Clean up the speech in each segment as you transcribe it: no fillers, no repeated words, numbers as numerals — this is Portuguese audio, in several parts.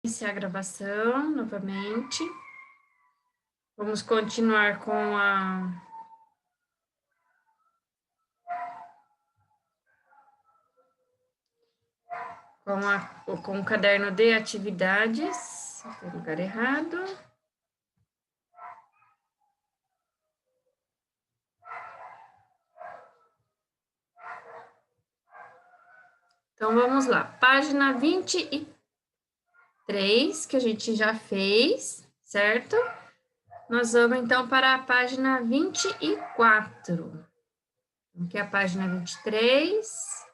Iniciar a gravação novamente. Vamos continuar com o caderno de atividades. Tem lugar errado. Então, vamos lá. Página 23, que a gente já fez, certo? Nós vamos, então, para a página 24. Aqui é a página 23.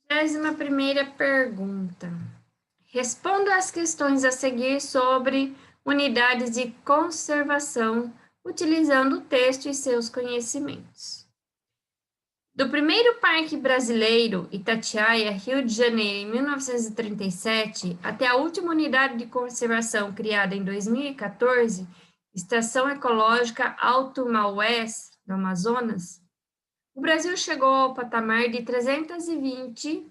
Décima primeira pergunta. Responda às questões a seguir sobre unidades de conservação, utilizando o texto e seus conhecimentos. Do primeiro Parque Brasileiro, Itatiaia, Rio de Janeiro, em 1937, até a última unidade de conservação criada em 2014, Estação Ecológica Alto Maués, no Amazonas, o Brasil chegou ao patamar de 320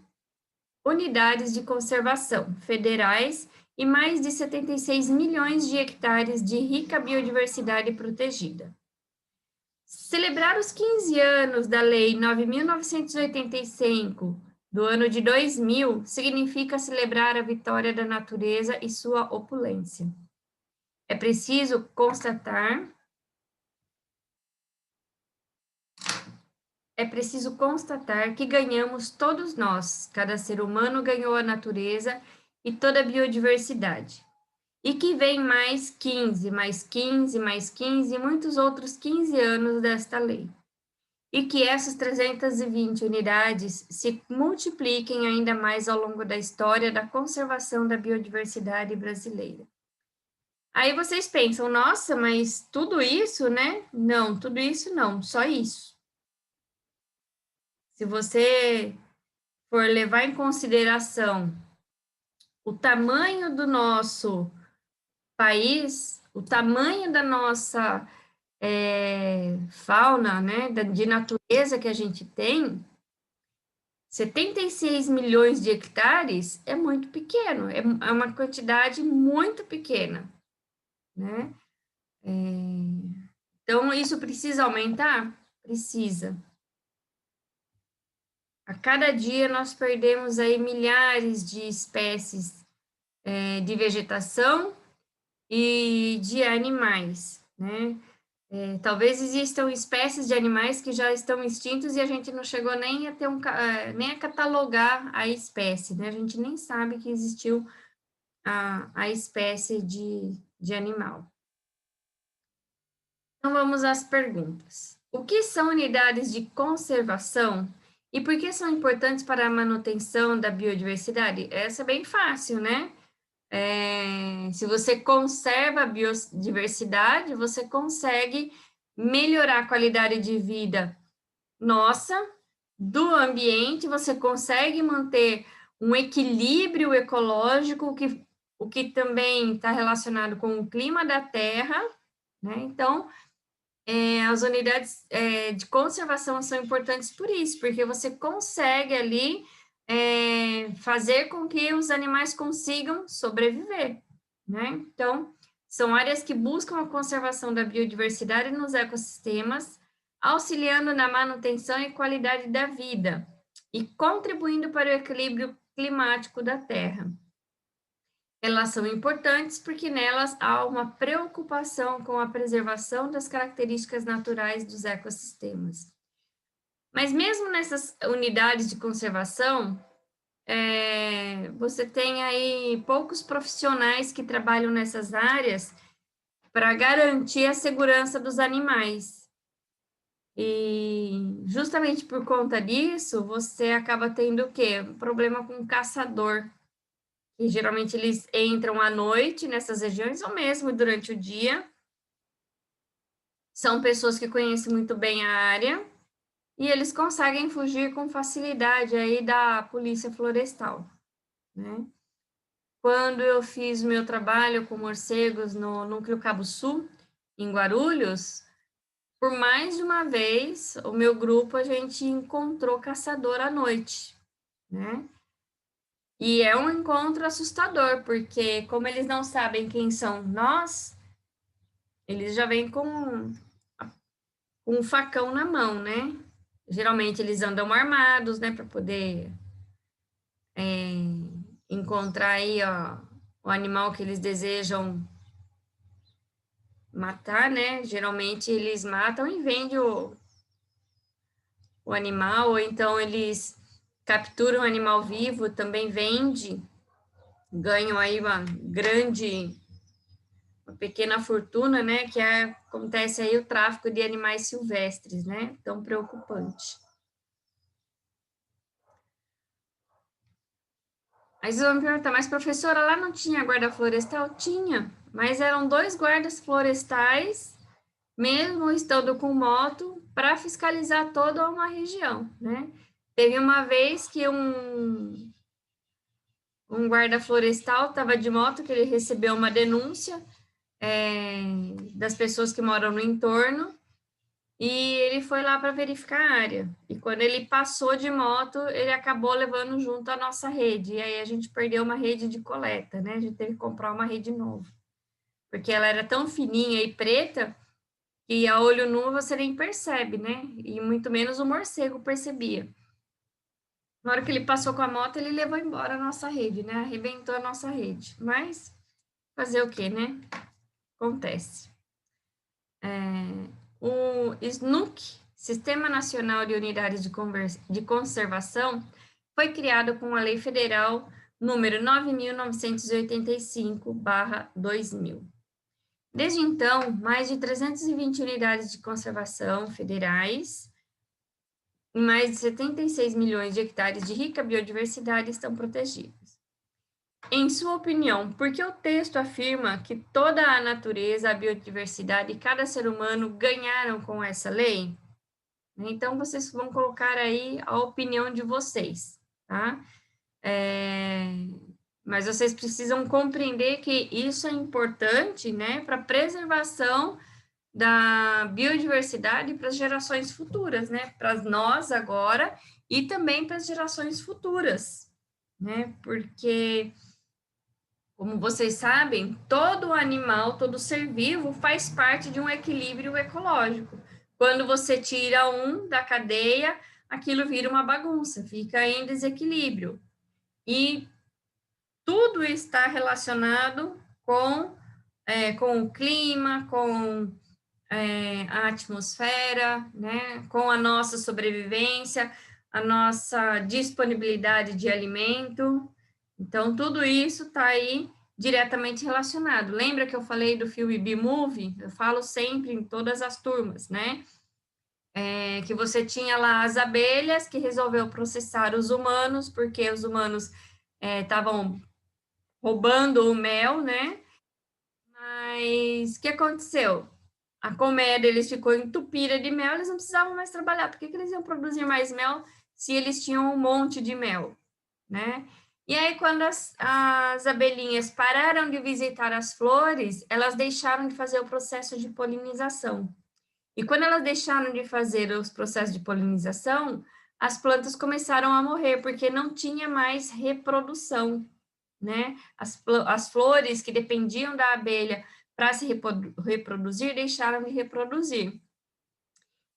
unidades de conservação federais e mais de 76 milhões de hectares de rica biodiversidade protegida. Celebrar os 15 anos da Lei 9.985, do ano de 2000, significa celebrar a vitória da natureza e sua opulência. É preciso constatar que ganhamos todos nós, cada ser humano ganhou a natureza e toda a biodiversidade. E que vem mais 15, mais 15, mais 15 e muitos outros 15 anos desta lei. E que essas 320 unidades se multipliquem ainda mais ao longo da história da conservação da biodiversidade brasileira. Aí vocês pensam, nossa, mas tudo isso, né? Não, tudo isso não, só isso. Se você for levar em consideração o tamanho do nosso país, o tamanho da nossa fauna, né, de natureza que a gente tem, 76 milhões de hectares é muito pequeno, é uma quantidade muito pequena, né? Então, isso precisa aumentar? Precisa. A cada dia nós perdemos aí milhares de espécies de vegetação e de animais, né? Talvez existam espécies de animais que já estão extintos e a gente não chegou nem a ter nem a catalogar a espécie, né? A gente nem sabe que existiu a espécie de animal. Então, vamos às perguntas. O que são unidades de conservação e por que são importantes para a manutenção da biodiversidade? Essa é bem fácil, né? Se você conserva a biodiversidade, você consegue melhorar a qualidade de vida nossa, do ambiente, você consegue manter um equilíbrio ecológico, o que também está relacionado com o clima da Terra, né? Então, as unidades de conservação são importantes por isso, porque você consegue ali fazer com que os animais consigam sobreviver, né? Então, são áreas que buscam a conservação da biodiversidade nos ecossistemas, auxiliando na manutenção e qualidade da vida e contribuindo para o equilíbrio climático da Terra. Elas são importantes porque nelas há uma preocupação com a preservação das características naturais dos ecossistemas. Mas mesmo nessas unidades de conservação, você tem aí poucos profissionais que trabalham nessas áreas para garantir a segurança dos animais. E justamente por conta disso, você acaba tendo o quê? Um problema com o caçador. E geralmente eles entram à noite nessas regiões ou mesmo durante o dia. São pessoas que conhecem muito bem a área e eles conseguem fugir com facilidade aí da polícia florestal, né? Quando eu fiz meu trabalho com morcegos no Núcleo Cabo Sul, em Guarulhos, por mais de uma vez, o meu grupo, a gente encontrou caçador à noite, né? E é um encontro assustador, porque como eles não sabem quem são nós, eles já vêm com um facão na mão, né? Geralmente eles andam armados, né, para poder encontrar aí, ó, o animal que eles desejam matar, né? Geralmente eles matam e vendem o animal, ou então eles capturam o animal vivo, também vende, ganham aí uma pequena fortuna, né? Que acontece aí o tráfico de animais silvestres, né? Tão preocupante. Aí vocês vão me perguntar, mas professora, lá não tinha guarda florestal? Tinha, mas eram 2 guardas florestais, mesmo estando com moto, para fiscalizar toda uma região, né? Teve uma vez que um guarda florestal estava de moto, que ele recebeu uma denúncia das pessoas que moram no entorno, e ele foi lá para verificar a área. E quando ele passou de moto, ele acabou levando junto a nossa rede. E aí a gente perdeu uma rede de coleta, né? A gente teve que comprar uma rede nova. Porque ela era tão fininha e preta que a olho nu você nem percebe, né? E muito menos o morcego percebia. Na hora que ele passou com a moto, ele levou embora a nossa rede, né? Arrebentou a nossa rede. Mas fazer o quê, né? Acontece. O SNUC, Sistema Nacional de Unidades de Conservação, foi criado com a Lei Federal número 9.985/2000. Desde então, mais de 320 unidades de conservação federais em mais de 76 milhões de hectares de rica biodiversidade estão protegidas. Em sua opinião, por que o texto afirma que toda a natureza, a biodiversidade e cada ser humano ganharam com essa lei? Então, vocês vão colocar aí a opinião de vocês, tá? Mas vocês precisam compreender que isso é importante, né, para a preservação da biodiversidade para as gerações futuras, né, para nós agora e também para as gerações futuras, né, porque, como vocês sabem, todo animal, todo ser vivo faz parte de um equilíbrio ecológico. Quando você tira um da cadeia, aquilo vira uma bagunça, fica em desequilíbrio. E tudo está relacionado com o clima, com a atmosfera, né, com a nossa sobrevivência, a nossa disponibilidade de alimento. Então, tudo isso está aí diretamente relacionado. Lembra que eu falei do filme B-Movie? Eu falo sempre em todas as turmas, né? Que você tinha lá as abelhas que resolveu processar os humanos, porque os humanos estavam roubando o mel, né? Mas o que aconteceu? A colmeia deles ficou entupida de mel, eles não precisavam mais trabalhar. Por que eles iam produzir mais mel se eles tinham um monte de mel, né? E aí, quando as abelhinhas pararam de visitar as flores, elas deixaram de fazer o processo de polinização. E quando elas deixaram de fazer os processos de polinização, as plantas começaram a morrer, porque não tinha mais reprodução, né? As flores que dependiam da abelha para se reproduzir, deixaram de reproduzir.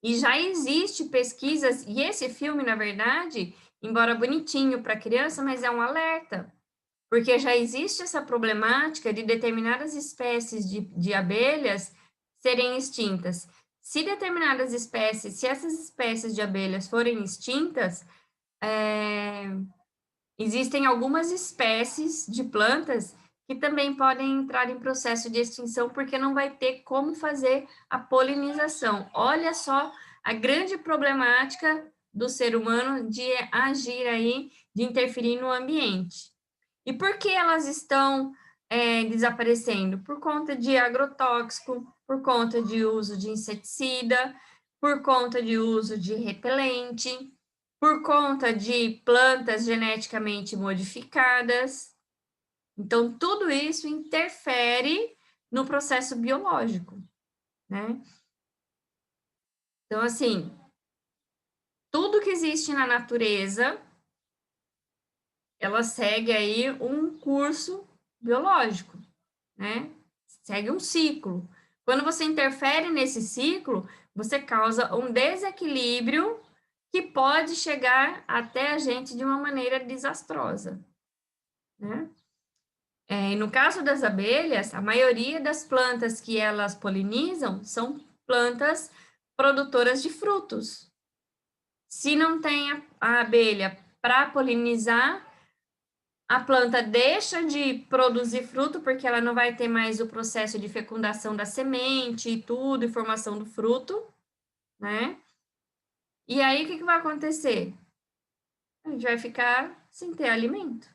E já existe pesquisas, e esse filme, na verdade, embora bonitinho para criança, mas é um alerta, porque já existe essa problemática de determinadas espécies de abelhas serem extintas. Se determinadas espécies, se essas espécies de abelhas forem extintas, existem algumas espécies de plantas que também podem entrar em processo de extinção, porque não vai ter como fazer a polinização. Olha só a grande problemática do ser humano de agir aí, de interferir no ambiente. E por que elas estão desaparecendo? Por conta de agrotóxico, por conta de uso de inseticida, por conta de uso de repelente, por conta de plantas geneticamente modificadas. Então, tudo isso interfere no processo biológico, né? Então, assim, tudo que existe na natureza, ela segue aí um curso biológico, né? Segue um ciclo. Quando você interfere nesse ciclo, você causa um desequilíbrio que pode chegar até a gente de uma maneira desastrosa, né? E no caso das abelhas, a maioria das plantas que elas polinizam são plantas produtoras de frutos. Se não tem a abelha para polinizar, a planta deixa de produzir fruto, porque ela não vai ter mais o processo de fecundação da semente e tudo, e formação do fruto, né? E aí, o que vai acontecer? A gente vai ficar sem ter alimento,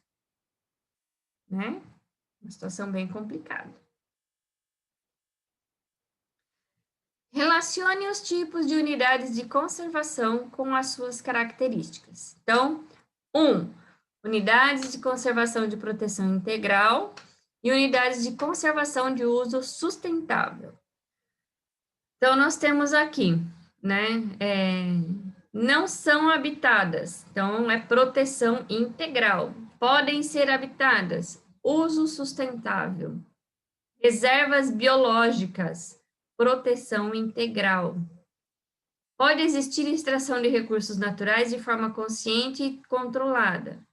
né? Uma situação bem complicada. Relacione os tipos de unidades de conservação com as suas características. Então, 1. Unidades de conservação de proteção integral e unidades de conservação de uso sustentável. Então, nós temos aqui, né, não são habitadas, então é proteção integral. Podem ser habitadas, uso sustentável. Reservas biológicas, proteção integral. Pode existir extração de recursos naturais de forma consciente e controlada.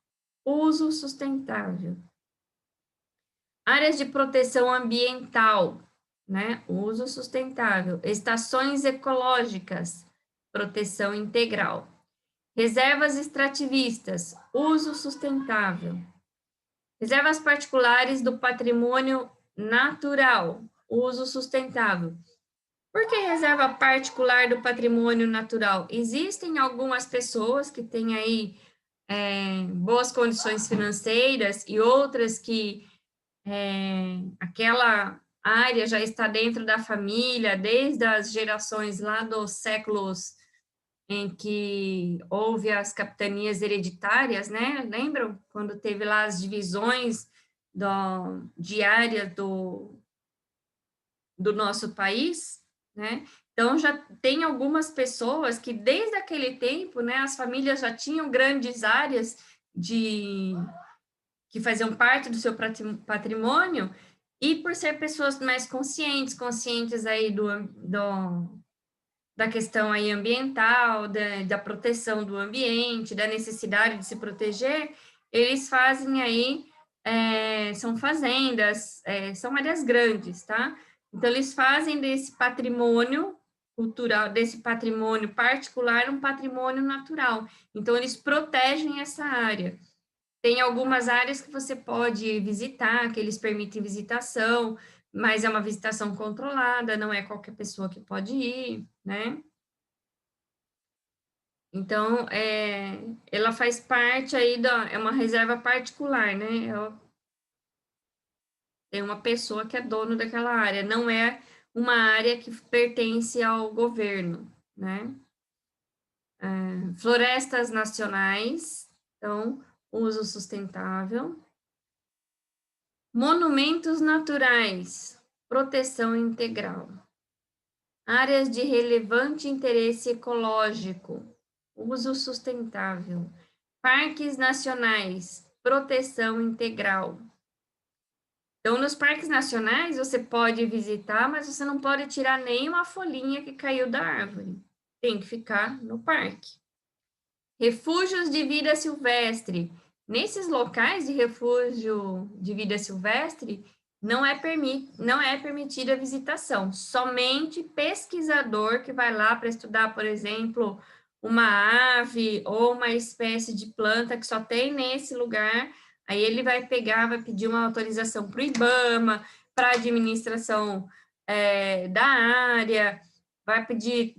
Uso sustentável. Áreas de proteção ambiental, né? Uso sustentável. Estações ecológicas, proteção integral. Reservas extrativistas, uso sustentável. Reservas particulares do patrimônio natural, uso sustentável. Por que reserva particular do patrimônio natural? Existem algumas pessoas que têm aí boas condições financeiras e outras que aquela área já está dentro da família, desde as gerações lá dos séculos em que houve as capitanias hereditárias, né? Lembram? Quando teve lá as divisões de área do nosso país, né? Então, já tem algumas pessoas que, desde aquele tempo, né, as famílias já tinham grandes áreas que faziam parte do seu patrimônio, e por ser pessoas mais conscientes aí da questão aí ambiental, da proteção do ambiente, da necessidade de se proteger, eles fazem aí, são fazendas, são áreas grandes, tá? Então, eles fazem desse patrimônio cultural, desse patrimônio particular, um patrimônio natural. Então, eles protegem essa área. Tem algumas áreas que você pode visitar, que eles permitem visitação, mas é uma visitação controlada, não é qualquer pessoa que pode ir, né? Então, ela faz parte aí é uma reserva particular, né? Tem uma pessoa que é dono daquela área, não é uma área que pertence ao governo, né? Florestas nacionais, então, uso sustentável. Monumentos naturais, proteção integral. Áreas de relevante interesse ecológico, uso sustentável. Parques nacionais, proteção integral. Então, nos parques nacionais, você pode visitar, mas você não pode tirar nenhuma folhinha que caiu da árvore. Tem que ficar no parque. Refúgios de vida silvestre. Nesses locais de refúgio de vida silvestre, não é permitida a visitação. Somente pesquisador que vai lá para estudar, por exemplo, uma ave ou uma espécie de planta que só tem nesse lugar, aí ele vai pedir uma autorização para o IBAMA, para a administração da área, vai pedir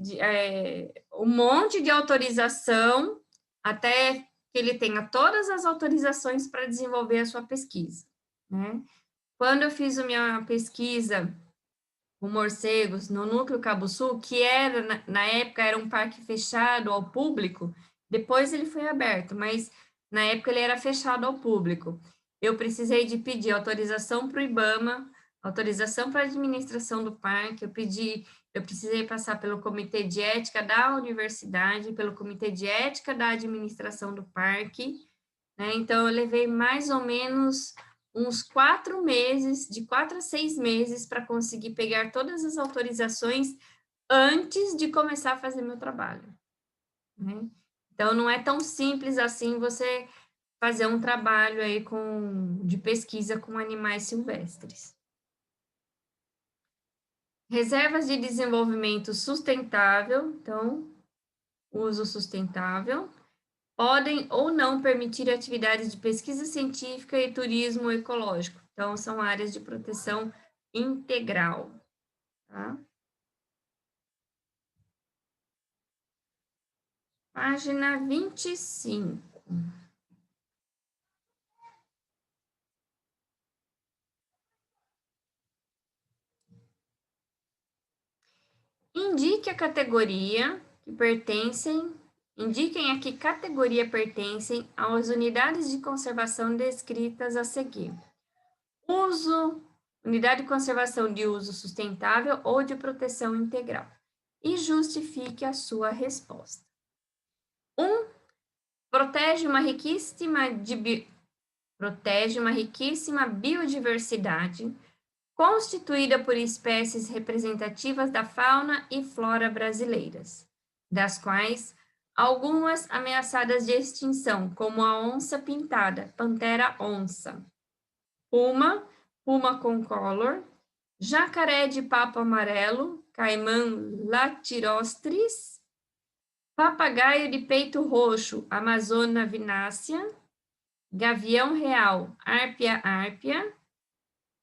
um monte de autorização até que ele tenha todas as autorizações para desenvolver a sua pesquisa, né? Quando eu fiz a minha pesquisa com morcegos no Núcleo Cabo Sul, que era, na época, era um parque fechado ao público, depois ele foi aberto, mas na época ele era fechado ao público. Eu precisei de pedir autorização para o IBAMA, autorização para a administração do parque, eu precisei passar pelo comitê de ética da universidade, pelo comitê de ética da administração do parque, né? Então, eu levei mais ou menos uns 4 meses, de 4 a 6 meses, para conseguir pegar todas as autorizações antes de começar a fazer meu trabalho, né? Então, não é tão simples assim você fazer um trabalho aí de pesquisa com animais silvestres. Reservas de desenvolvimento sustentável, então, uso sustentável, podem ou não permitir atividades de pesquisa científica e turismo ecológico. Então, são áreas de proteção integral, tá? Página 25. Indique a categoria que pertencem, indiquem a que categoria pertencem às unidades de conservação descritas a seguir. Unidade de conservação de uso sustentável ou de proteção integral. E justifique a sua resposta. 1. Protege uma riquíssima biodiversidade constituída por espécies representativas da fauna e flora brasileiras, das quais algumas ameaçadas de extinção, como a onça-pintada, pantera onça, puma concolor, jacaré de papo amarelo, caimã latirostris, papagaio de peito roxo, Amazona vinácea, gavião real, árpia,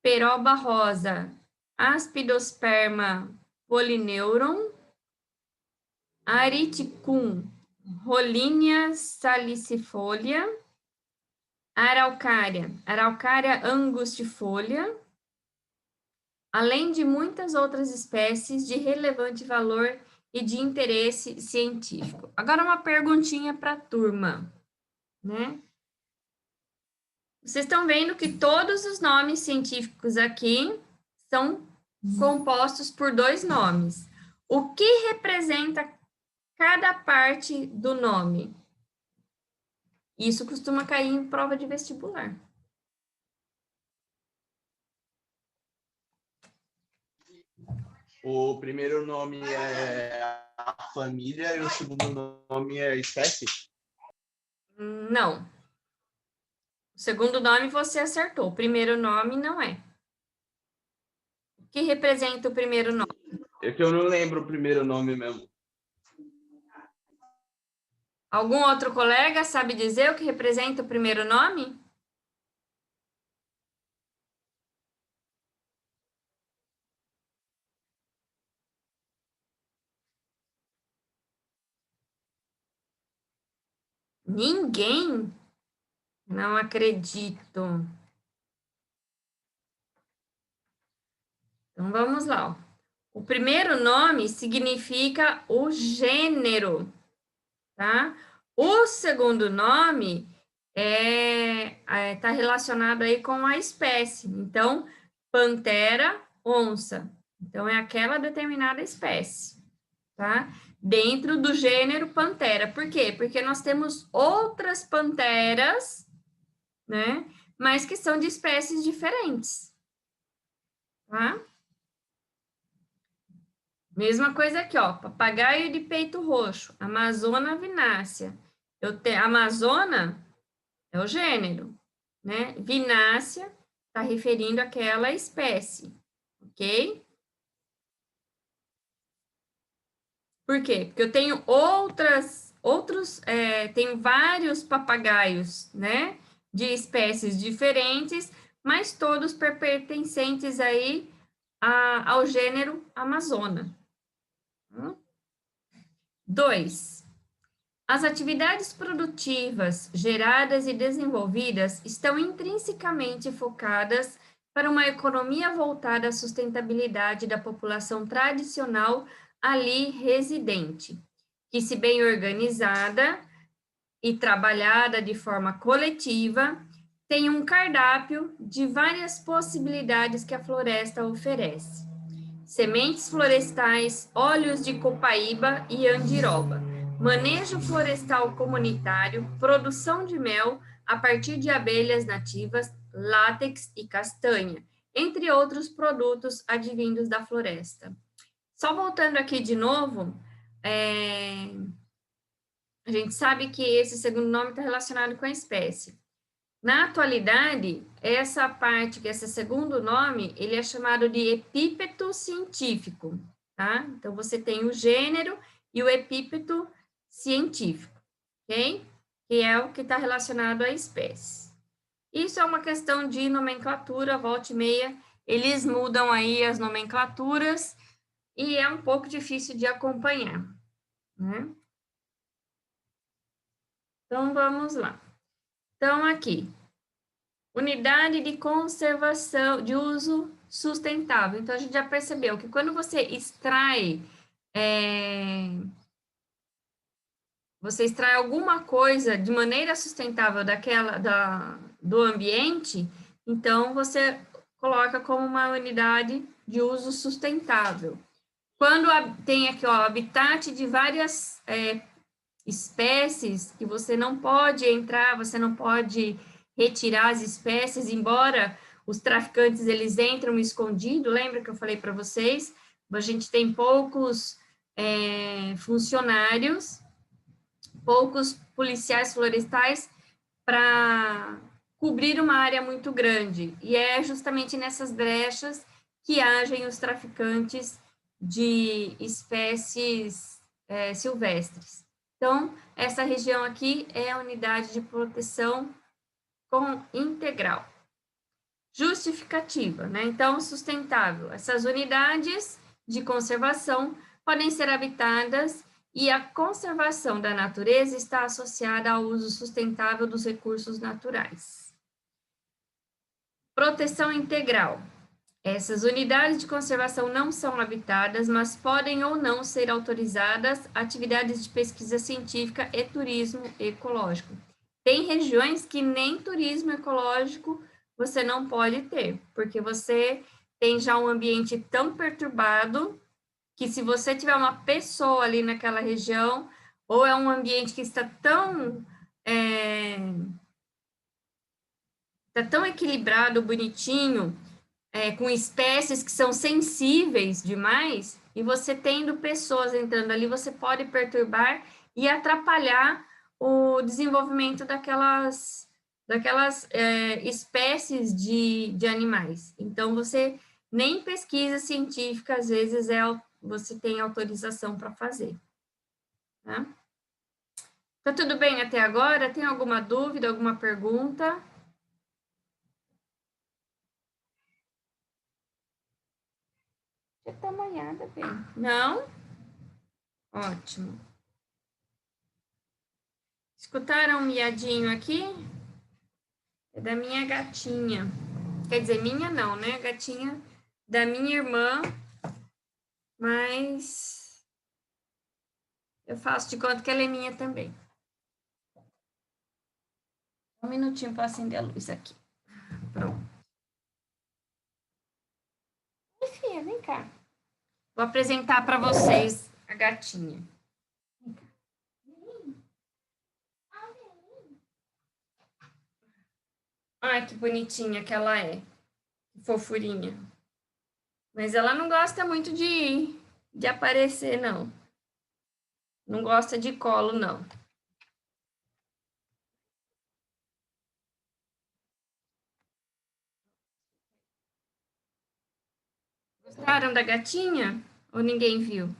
peroba rosa, Aspidosperma polyneuron, Ariticum, Rolinha salicifolia, Araucária angustifolia, além de muitas outras espécies de relevante valor e de interesse científico. Agora uma perguntinha para a turma, né? Vocês estão vendo que todos os nomes científicos aqui são compostos por 2 nomes. O que representa cada parte do nome? Isso costuma cair em prova de vestibular. O primeiro nome é a família e o segundo nome é a espécie? Não. O segundo nome você acertou. O primeiro nome não é. O que representa o primeiro nome? É que eu não lembro o primeiro nome mesmo. Algum outro colega sabe dizer o que representa o primeiro nome? Ninguém? Não acredito. Então, vamos lá. O primeiro nome significa o gênero, tá? O segundo nome tá relacionado aí com a espécie. Então, pantera, onça. Então, é aquela determinada espécie, tá? Dentro do gênero pantera. Por quê? Porque nós temos outras panteras, né? Mas que são de espécies diferentes, tá? Mesma coisa aqui, ó, papagaio de peito roxo, Amazona vinácea. Amazona é o gênero, né? Vinácea está referindo àquela espécie, ok? Por quê? Porque eu tenho tenho vários papagaios, né? De espécies diferentes, mas todos pertencentes aí ao gênero Amazona. 2. As atividades produtivas geradas e desenvolvidas estão intrinsecamente focadas para uma economia voltada à sustentabilidade da população tradicional ali residente, que, se bem organizada e trabalhada de forma coletiva, tem um cardápio de várias possibilidades que a floresta oferece. sementes florestais, óleos de copaíba e andiroba, manejo florestal comunitário, produção de mel a partir de abelhas nativas, látex e castanha, entre outros produtos advindos da floresta. Só voltando aqui de novo, a gente sabe que esse segundo nome está relacionado com a espécie. Na atualidade, essa parte, que esse segundo nome, ele é chamado de epípeto científico, tá? Então, você tem o gênero e o epípeto científico, ok? Que é o que está relacionado à espécie. Isso é uma questão de nomenclatura, volta e meia, eles mudam aí as nomenclaturas e é um pouco difícil de acompanhar, né? Então, vamos lá. Então, aqui, unidade de conservação, de uso sustentável. Então, a gente já percebeu que quando você extrai alguma coisa de maneira sustentável do ambiente, então você coloca como uma unidade de uso sustentável. Quando tem aqui, ó, habitat de várias espécies que você não pode entrar, você não pode retirar as espécies, embora os traficantes eles entram escondido, lembra que eu falei para vocês? A gente tem poucos funcionários, poucos policiais florestais para cobrir uma área muito grande, e é justamente nessas brechas que agem os traficantes de espécies silvestres. Então, essa região aqui é a unidade de proteção integral. Justificativa, né? Então, sustentável. Essas unidades de conservação podem ser habitadas e a conservação da natureza está associada ao uso sustentável dos recursos naturais. Proteção integral. Essas unidades de conservação não são habitadas, mas podem ou não ser autorizadas atividades de pesquisa científica e turismo ecológico. Tem regiões que nem turismo ecológico você não pode ter, porque você tem já um ambiente tão perturbado que se você tiver uma pessoa ali naquela região, ou é um ambiente que está tão equilibrado, bonitinho, com espécies que são sensíveis demais, e você tendo pessoas entrando ali, você pode perturbar e atrapalhar o desenvolvimento daquelas espécies de animais. Então, você nem pesquisa científica, às vezes, você tem autorização para fazer. Tá? Tá tudo bem até agora? Tem alguma dúvida, alguma pergunta? Já tá amanhada bem. Não? Ótimo. Escutaram um miadinho aqui? É da minha gatinha. Quer dizer, minha não, né? Gatinha da minha irmã. Mas eu faço de conta que ela é minha também. Um minutinho para acender a luz aqui. Pronto. Oi, filha, vem cá. Vou apresentar para vocês a gatinha. Vem cá. Ai, que bonitinha que ela é. Que fofurinha. Mas ela não gosta muito de aparecer, não. Não gosta de colo, não. Gostaram da gatinha? Ou ninguém viu?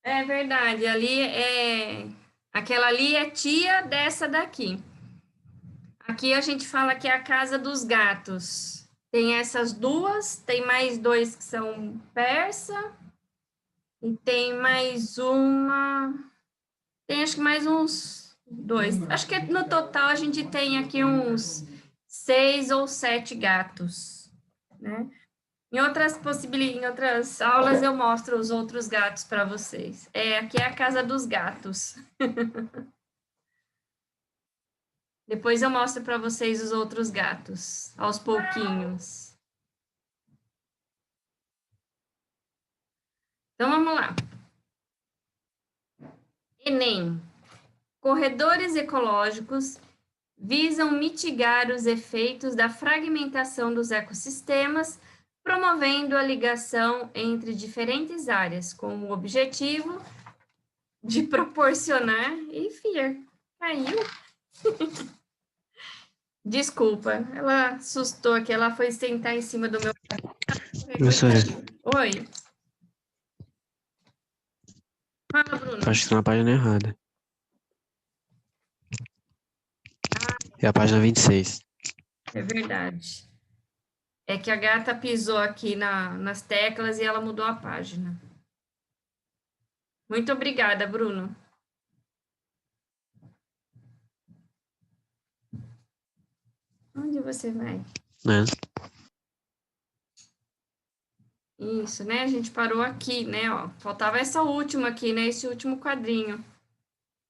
É verdade, aquela ali é tia dessa daqui. Aqui a gente fala que é a casa dos gatos. Tem essas duas, tem mais dois que são persa, e tem mais uma, tem acho que mais uns dois. Acho que no total a gente tem aqui uns 6 ou 7 gatos, né? Em outras aulas eu mostro os outros gatos para vocês. Aqui é a casa dos gatos. Depois eu mostro para vocês os outros gatos, aos pouquinhos. Então, vamos lá. Enem. Corredores ecológicos visam mitigar os efeitos da fragmentação dos ecossistemas, promovendo a ligação entre diferentes áreas, com o objetivo de proporcionar... Ih, filha, caiu. Desculpa, ela assustou aqui, ela foi sentar em cima do meu... Professora, Oi. Fala, Bruno. acho que está na página errada. É a página 26. É verdade. É que a gata pisou aqui nas teclas e ela mudou a página. Muito obrigada, Bruno. Onde você vai? Né? Isso, né? A gente parou aqui, né? Ó, faltava essa última aqui, né? Esse último quadrinho,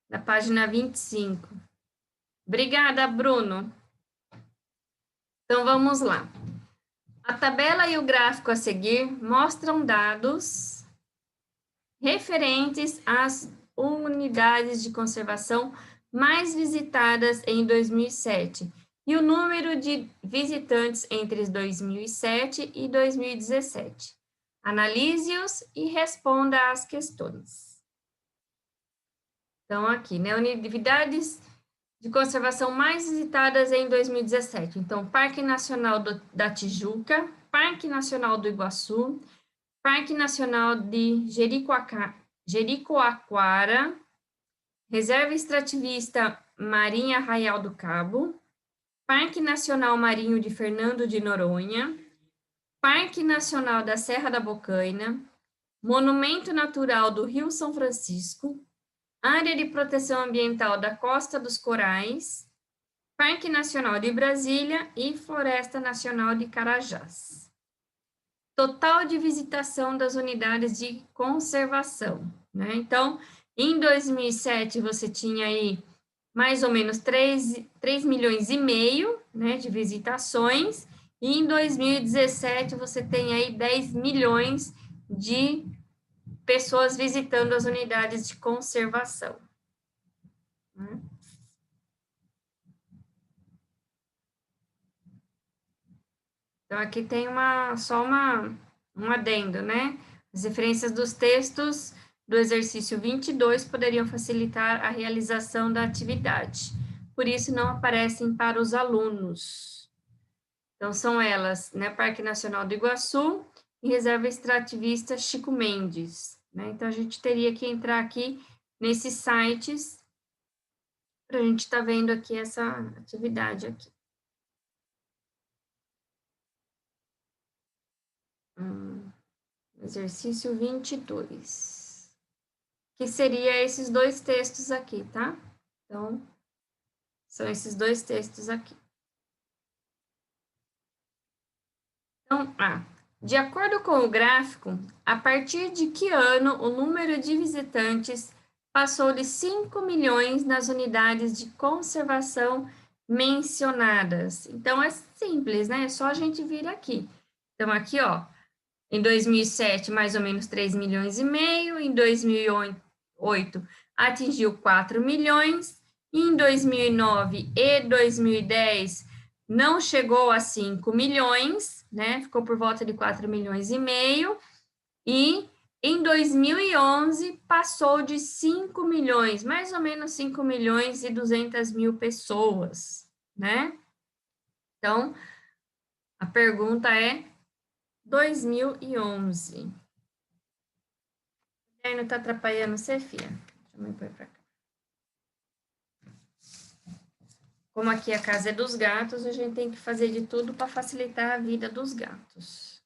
da página 25. Obrigada, Bruno. Então, vamos lá. A tabela e o gráfico a seguir mostram dados referentes às unidades de conservação mais visitadas em 2007 e o número de visitantes entre 2007 e 2017. Analise-os e responda às questões. Então, aqui, né, unidades de conservação mais visitadas em 2017. Então, Parque Nacional da Tijuca, Parque Nacional do Iguaçu, Parque Nacional de Jericoacoara, Reserva Extrativista Marinha Arraial do Cabo, Parque Nacional Marinho de Fernando de Noronha, Parque Nacional da Serra da Bocaina, Monumento Natural do Rio São Francisco, Área de Proteção Ambiental da Costa dos Corais, Parque Nacional de Brasília e Floresta Nacional de Carajás. Total de visitação das unidades de conservação, né? Então, em 2007, você tinha aí mais ou menos 3 milhões e meio, né, de visitações, e em 2017 você tem aí 10 milhões de pessoas visitando as unidades de conservação. Né? Então, aqui tem só um adendo, né? As referências dos textos do exercício 22 poderiam facilitar a realização da atividade. Por isso, não aparecem para os alunos. Então, são elas, né? Parque Nacional do Iguaçu e Reserva Extrativista Chico Mendes. Né? Então, a gente teria que entrar aqui nesses sites para a gente estar vendo aqui essa atividade aqui. Exercício 22. Que seria esses dois textos aqui, tá? Então, são esses dois textos aqui. Então, de acordo com o gráfico, a partir de que ano o número de visitantes passou de 5 milhões nas unidades de conservação mencionadas? Então, é simples, né? É só a gente vir aqui. Então, aqui, ó, em 2007, mais ou menos 3 milhões e meio, em 2008, atingiu 4 milhões, em 2009 e 2010, não chegou a 5 milhões, né? Ficou por volta de 4 milhões e meio, e em 2011 passou de 5 milhões, mais ou menos 5 milhões e 200 mil pessoas, né? Então, a pergunta é 2011. O caderno tá atrapalhando você, filha? Deixa eu pôr pra cá. Como aqui a casa é dos gatos, a gente tem que fazer de tudo para facilitar a vida dos gatos.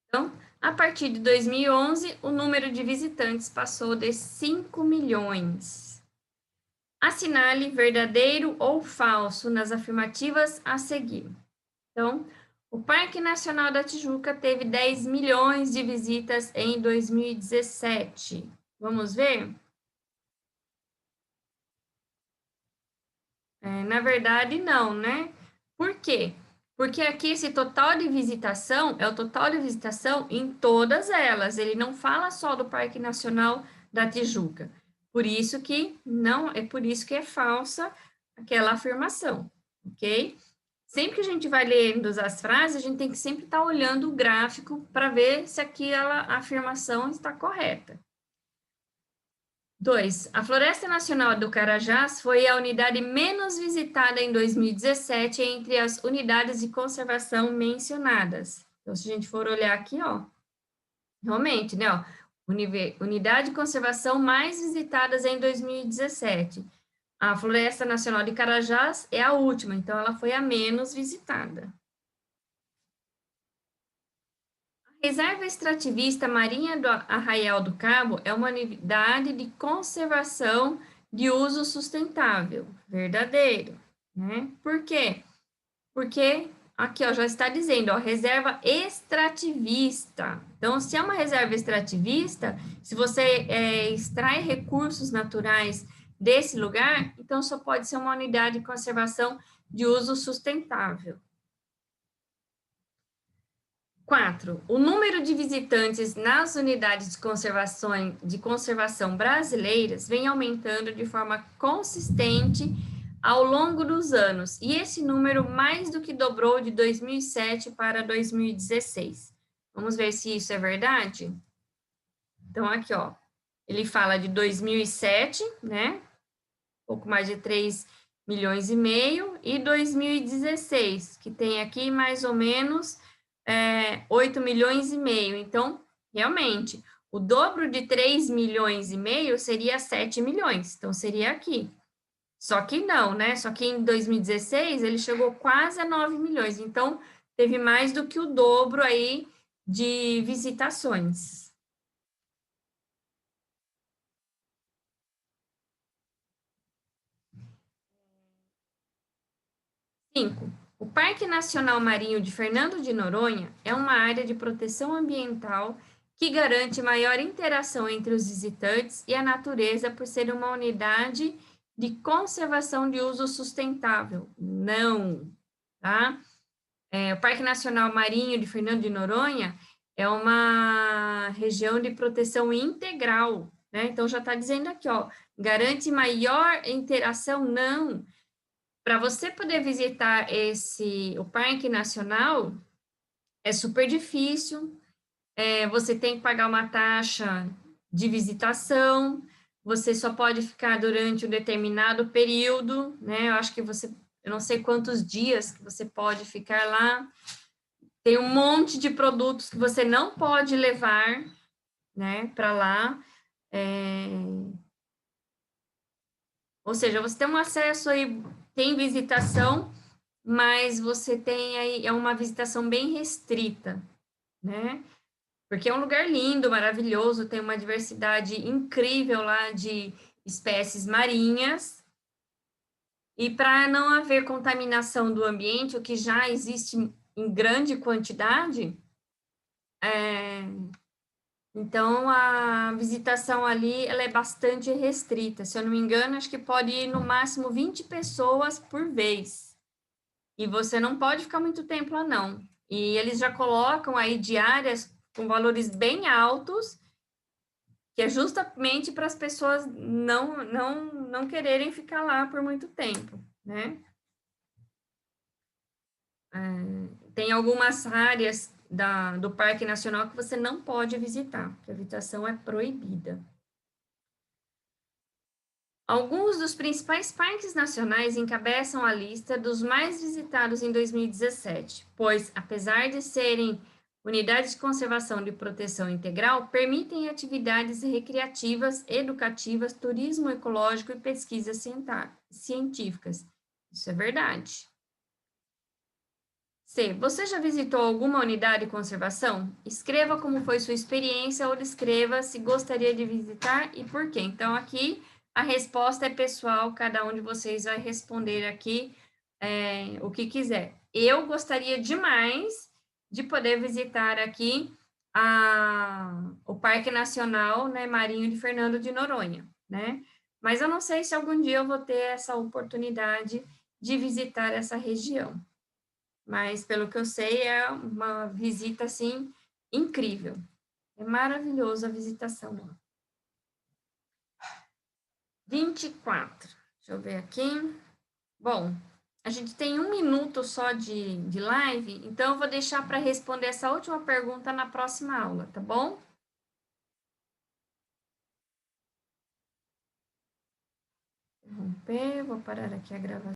Então, a partir de 2011, o número de visitantes passou de 5 milhões. Assinale verdadeiro ou falso nas afirmativas a seguir. Então, O Parque Nacional da Tijuca teve 10 milhões de visitas em 2017. Vamos ver? Na verdade, não, né? Por quê? Porque aqui esse total de visitação é o total de visitação em todas elas. Ele não fala só do Parque Nacional da Tijuca. Por isso que não, é por isso que é falsa aquela afirmação, ok? Sempre que a gente vai lendo as frases, a gente tem que sempre estar olhando o gráfico para ver se aquela afirmação está correta. 2. A Floresta Nacional do Carajás foi a unidade menos visitada em 2017 entre as unidades de conservação mencionadas. Então, se a gente for olhar aqui, ó, realmente, né, ó, unidade de conservação mais visitadas em 2017. A Floresta Nacional de Carajás é a última, então ela foi a menos visitada. Reserva Extrativista Marinha do Arraial do Cabo é uma unidade de conservação de uso sustentável, verdadeiro, né? Por quê? Porque aqui, ó, já está dizendo, ó, reserva extrativista. Então, se é uma reserva extrativista, se você extrai recursos naturais desse lugar, então só pode ser uma unidade de conservação de uso sustentável. 4. O número de visitantes nas unidades de conservação brasileiras vem aumentando de forma consistente ao longo dos anos, e esse número mais do que dobrou de 2007 para 2016. Vamos ver se isso é verdade? Então, aqui, ó, ele fala de 2007, né? Pouco mais de 3 milhões e meio, e 2016, que tem aqui mais ou menos 8 milhões e meio. Então, realmente, o dobro de 3 milhões e meio seria 7 milhões. Então, seria aqui. Só que não, né? Só que em 2016 ele chegou quase a 9 milhões. Então, teve mais do que o dobro aí de visitações. 5. O Parque Nacional Marinho de Fernando de Noronha é uma área de proteção ambiental que garante maior interação entre os visitantes e a natureza por ser uma unidade de conservação de uso sustentável. Não, tá? O Parque Nacional Marinho de Fernando de Noronha é uma região de proteção integral, né? Então, já está dizendo aqui, ó, garante maior interação? Não. Para você poder visitar o Parque Nacional, é super difícil, você tem que pagar uma taxa de visitação, você só pode ficar durante um determinado período, né? Eu acho que eu não sei quantos dias que você pode ficar lá. Tem um monte de produtos que você não pode levar, né, para lá. Ou seja, você tem um acesso aí, tem visitação, mas você tem aí, é uma visitação bem restrita, né? Porque é um lugar lindo, maravilhoso, tem uma diversidade incrível lá de espécies marinhas. E para não haver contaminação do ambiente, o que já existe em grande quantidade, então a visitação ali ela é bastante restrita. Se eu não me engano, acho que pode ir no máximo 20 pessoas por vez. E você não pode ficar muito tempo lá, não. E eles já colocam aí diárias com valores bem altos, que é justamente para as pessoas não quererem ficar lá por muito tempo, né? Tem algumas áreas do Parque Nacional que você não pode visitar, que a visitação é proibida. Alguns dos principais parques nacionais encabeçam a lista dos mais visitados em 2017, pois, apesar de serem unidades de conservação de proteção integral, permitem atividades recreativas, educativas, turismo ecológico e pesquisas científicas. Isso é verdade. C. Você já visitou alguma unidade de conservação? Escreva como foi sua experiência ou descreva se gostaria de visitar e por quê. Então, aqui a resposta é pessoal, cada um de vocês vai responder aqui o que quiser. eu gostaria demais de poder visitar aqui o Parque Nacional, né, Marinho de Fernando de Noronha, né? Mas eu não sei se algum dia eu vou ter essa oportunidade de visitar essa região. Mas, pelo que eu sei, é uma visita, assim, incrível. É maravilhoso a visitação lá. 24. Deixa eu ver aqui. Bom, a gente tem 1 minuto só de live, então eu vou deixar para responder essa última pergunta na próxima aula, tá bom? Interromper, vou parar aqui a gravação.